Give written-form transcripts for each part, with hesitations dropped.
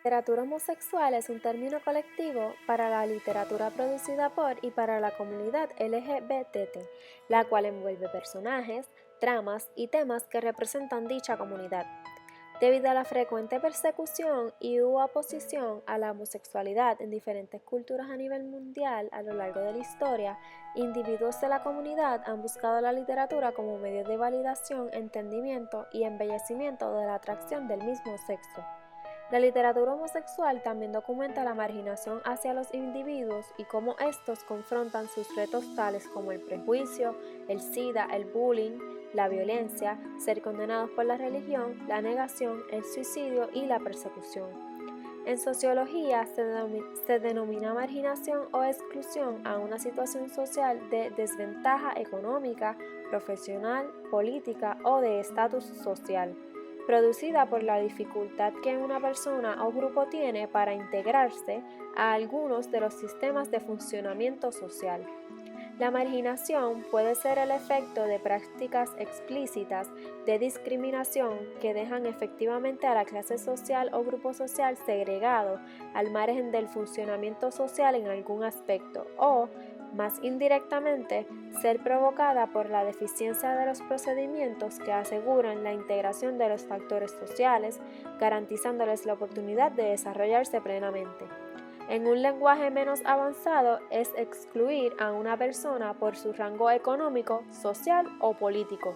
Literatura homosexual es un término colectivo para la literatura producida por y para la comunidad LGBT, la cual envuelve personajes, tramas y temas que representan dicha comunidad. Debido a la frecuente persecución y oposición a la homosexualidad en diferentes culturas a nivel mundial a lo largo de la historia, individuos de la comunidad han buscado la literatura como medio de validación, entendimiento y embellecimiento de la atracción del mismo sexo. La literatura homosexual también documenta la marginación hacia los individuos y cómo estos confrontan sus retos tales como el prejuicio, el SIDA, el bullying, la violencia, ser condenados por la religión, la negación, el suicidio y la persecución. En sociología se denomina marginación o exclusión a una situación social de desventaja económica, profesional, política o de estatus social, producida por la dificultad que una persona o grupo tiene para integrarse a algunos de los sistemas de funcionamiento social. La marginación puede ser el efecto de prácticas explícitas de discriminación que dejan efectivamente a la clase social o grupo social segregado al margen del funcionamiento social en algún aspecto o, más indirectamente, ser provocada por la deficiencia de los procedimientos que aseguran la integración de los factores sociales, garantizándoles la oportunidad de desarrollarse plenamente. En un lenguaje menos avanzado es excluir a una persona por su rango económico, social o político.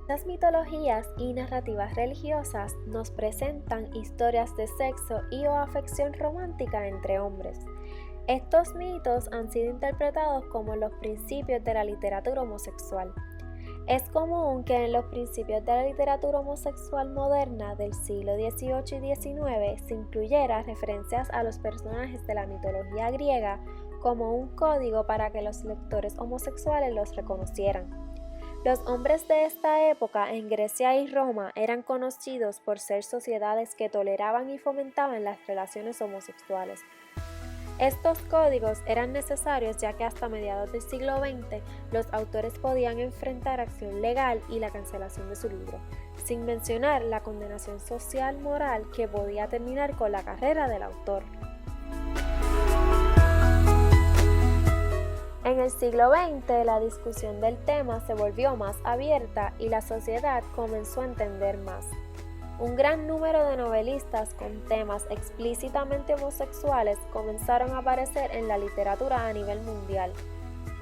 Las mitologías y narrativas religiosas nos presentan historias de sexo y o afección romántica entre hombres. Estos mitos han sido interpretados como los principios de la literatura homosexual. Es común que en los principios de la literatura homosexual moderna del siglo XVIII y XIX se incluyera referencias a los personajes de la mitología griega como un código para que los lectores homosexuales los reconocieran. Los hombres de esta época en Grecia y Roma eran conocidos por ser sociedades que toleraban y fomentaban las relaciones homosexuales. Estos códigos eran necesarios ya que hasta mediados del siglo XX los autores podían enfrentar acción legal y la cancelación de su libro, sin mencionar la condenación social moral que podía terminar con la carrera del autor. En el siglo XX la discusión del tema se volvió más abierta y la sociedad comenzó a entender más. Un gran número de novelistas con temas explícitamente homosexuales comenzaron a aparecer en la literatura a nivel mundial.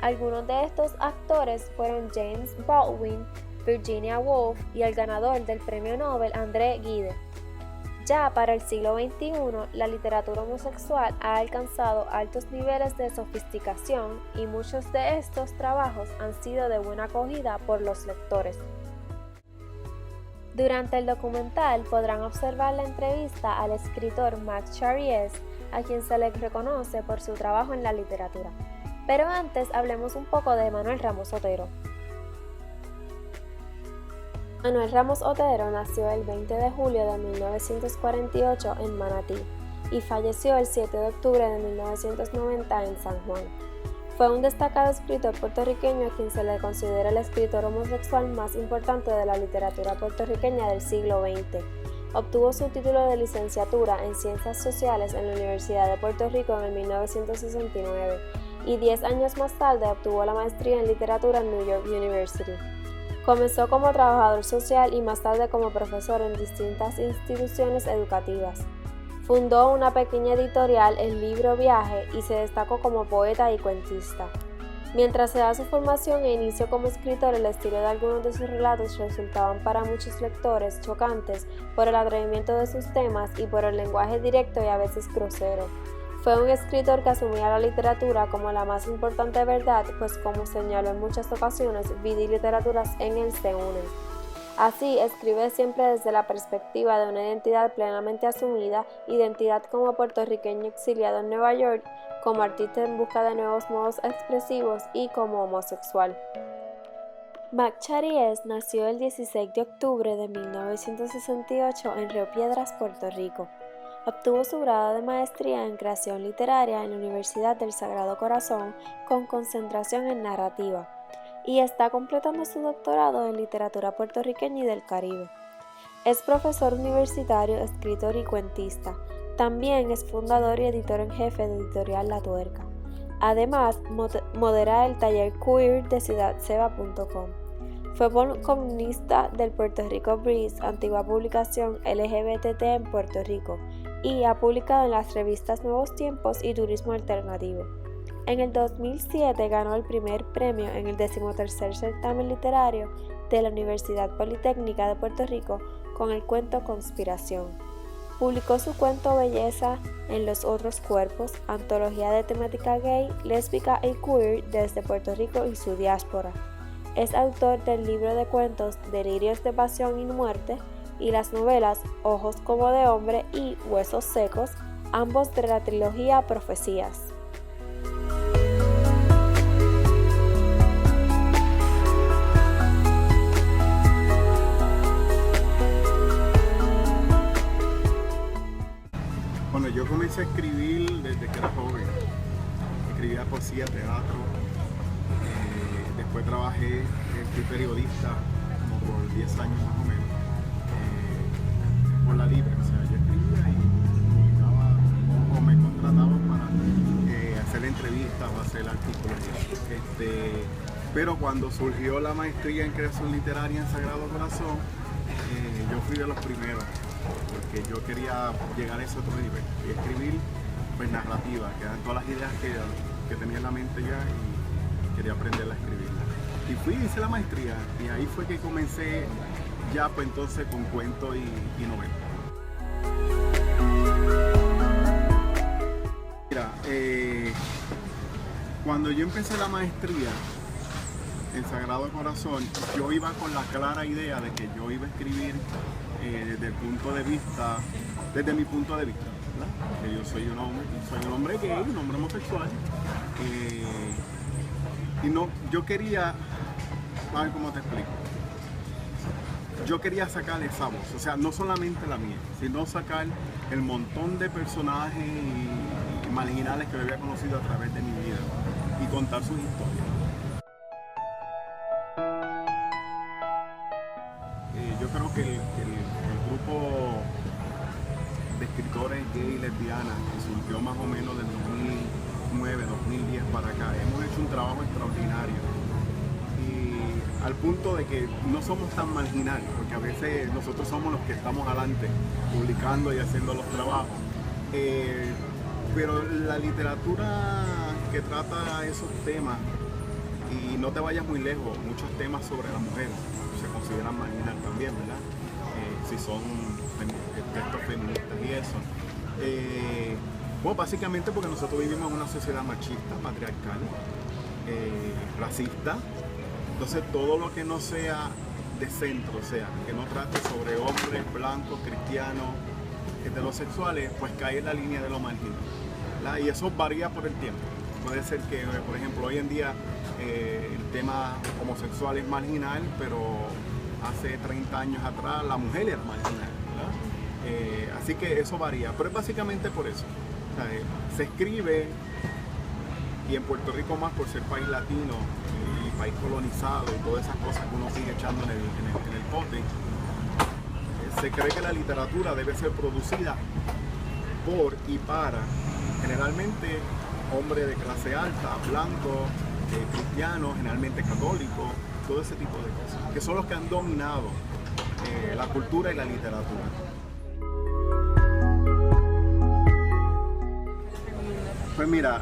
Algunos de estos actores fueron James Baldwin, Virginia Woolf y el ganador del premio Nobel André Gide. Ya para el siglo XXI, la literatura homosexual ha alcanzado altos niveles de sofisticación y muchos de estos trabajos han sido de buena acogida por los lectores. Durante el documental podrán observar la entrevista al escritor Max Charriès, a quien se le reconoce por su trabajo en la literatura. Pero antes hablemos un poco de Manuel Ramos Otero. Manuel Ramos Otero nació el 20 de julio de 1948 en Manatí y falleció el 7 de octubre de 1990 en San Juan. Fue un destacado escritor puertorriqueño a quien se le considera el escritor homosexual más importante de la literatura puertorriqueña del siglo XX. Obtuvo su título de licenciatura en Ciencias Sociales en la Universidad de Puerto Rico en 1969 y 10 años más tarde obtuvo la maestría en literatura en New York University. Comenzó como trabajador social y más tarde como profesor en distintas instituciones educativas. Fundó una pequeña editorial, El Libro Viaje, y se destacó como poeta y cuentista. Mientras se da su formación e inicio como escritor, el estilo de algunos de sus relatos resultaban para muchos lectores chocantes por el atrevimiento de sus temas y por el lenguaje directo y a veces grosero. Fue un escritor que asumía la literatura como la más importante verdad, pues como señaló en muchas ocasiones, vida y literaturas en él se unen. Así, escribe siempre desde la perspectiva de una identidad plenamente asumida, identidad como puertorriqueño exiliado en Nueva York, como artista en busca de nuevos modos expresivos y como homosexual. Max Charriès nació el 16 de octubre de 1968 en Río Piedras, Puerto Rico. Obtuvo su grado de maestría en creación literaria en la Universidad del Sagrado Corazón con concentración en narrativa y está completando su doctorado en literatura puertorriqueña y del Caribe. Es profesor universitario, escritor y cuentista. También es fundador y editor en jefe de Editorial La Tuerca. Además, modera el taller queer de ciudadseba.com. Fue columnista del Puerto Rico Breeze, antigua publicación LGBTT en Puerto Rico, y ha publicado en las revistas Nuevos Tiempos y Turismo Alternativo. En el 2007 ganó el primer premio en el 13º certamen literario de la Universidad Politécnica de Puerto Rico con el cuento Conspiración. Publicó su cuento Belleza en los otros cuerpos, antología de temática gay, lésbica y queer desde Puerto Rico y su diáspora. Es autor del libro de cuentos Delirios de Pasión y Muerte y las novelas Ojos como de hombre y Huesos secos, ambos de la trilogía Profecías. Bueno, yo comencé a escribir desde que era joven. Escribía poesía, teatro. Después trabajé, fui periodista como por 10 años más o menos, por la libre. O sea, yo escribía y publicaba o me contrataban para hacer entrevistas o hacer artículos. Pero cuando surgió la maestría en creación literaria en Sagrado Corazón, yo fui de los primeros, porque yo quería llegar a ese otro nivel y escribir pues narrativa, que eran todas las ideas que tenía en la mente ya y quería aprender a escribirla. Y fui, hice la maestría y ahí fue que comencé ya pues entonces con cuento y novela. Mira, cuando yo empecé la maestría en Sagrado Corazón, yo iba con la clara idea de que yo iba a escribir desde mi punto de vista, ¿verdad? Que yo soy un hombre gay, un hombre homosexual, y no, yo quería, a ver cómo te explico, yo quería sacar esa voz, o sea, no solamente la mía, sino sacar el montón de personajes y marginales que yo había conocido a través de mi vida y contar sus historias. Yo creo que el grupo de escritores gay y lesbianas que surgió más o menos del 2009, 2010 para acá, hemos hecho un trabajo extraordinario y al punto de que no somos tan marginales, porque a veces nosotros somos los que estamos adelante publicando y haciendo los trabajos, pero la literatura que trata esos temas, y no te vayas muy lejos, muchos temas sobre la mujer se consideran marginal también, ¿verdad? Si son textos feministas y eso. Bueno, básicamente porque nosotros vivimos en una sociedad machista, patriarcal, racista. Entonces todo lo que no sea de centro, o sea, que no trate sobre hombres blancos, cristianos, heterosexuales, pues cae en la línea de lo marginal, ¿verdad? Y eso varía por el tiempo. Puede ser que, por ejemplo, hoy en día el tema homosexual es marginal, pero hace 30 años atrás la mujer era marginal, ¿verdad? Así que eso varía, pero es básicamente por eso. O sea, se escribe, y en Puerto Rico más por ser país latino y país colonizado y todas esas cosas que uno sigue echando en el pote, se cree que la literatura debe ser producida por y para generalmente hombres de clase alta, blancos, cristianos, generalmente católicos, todo ese tipo de cosas, que son los que han dominado la cultura y la literatura. Pues mira,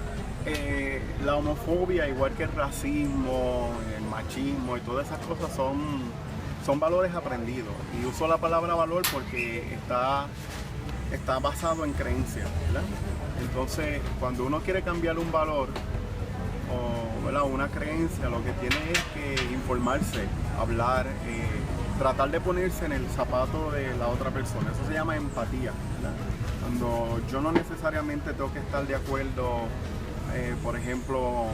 la homofobia, igual que el racismo, el machismo y todas esas cosas son valores aprendidos. Y uso la palabra valor porque está basado en creencias, ¿verdad? Entonces, cuando uno quiere cambiar un valor o, ¿verdad?, una creencia, lo que tiene es que informarse, hablar, tratar de ponerse en el zapato de la otra persona. Eso se llama empatía, ¿verdad? Cuando yo no necesariamente tengo que estar de acuerdo, por ejemplo,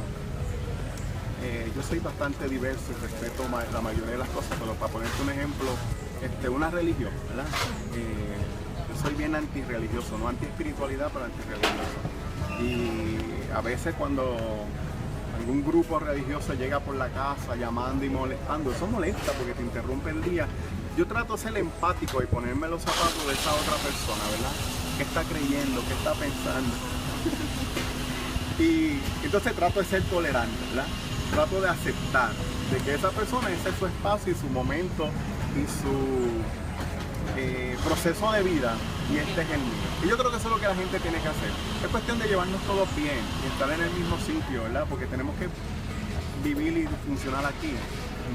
yo soy bastante diverso y respeto la mayoría de las cosas, pero para ponerte un ejemplo, una religión, ¿verdad? Yo soy bien antirreligioso, no antiespiritualidad, pero antirreligioso. Y a veces cuando algún grupo religioso llega por la casa llamando y molestando, eso molesta porque te interrumpe el día. Yo trato de ser empático y ponerme los zapatos de esa otra persona, ¿verdad? ¿Qué está creyendo? ¿Qué está pensando? Y entonces trato de ser tolerante, ¿verdad? Trato de aceptar de que esa persona, ese es su espacio y su momento y su proceso de vida, y este es el mío. Y yo creo que eso es lo que la gente tiene que hacer. Es cuestión de llevarnos todos bien y estar en el mismo sitio, ¿verdad? Porque tenemos que vivir y funcionar aquí.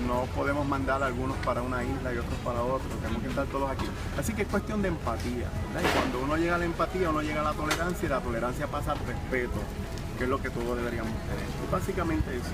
No podemos mandar a algunos para una isla y otros para otro. Tenemos que estar todos aquí. Así que es cuestión de empatía, ¿verdad? Y cuando uno llega a la empatía, uno llega a la tolerancia, y la tolerancia pasa al respeto, que es lo que todos deberíamos tener. Y básicamente eso.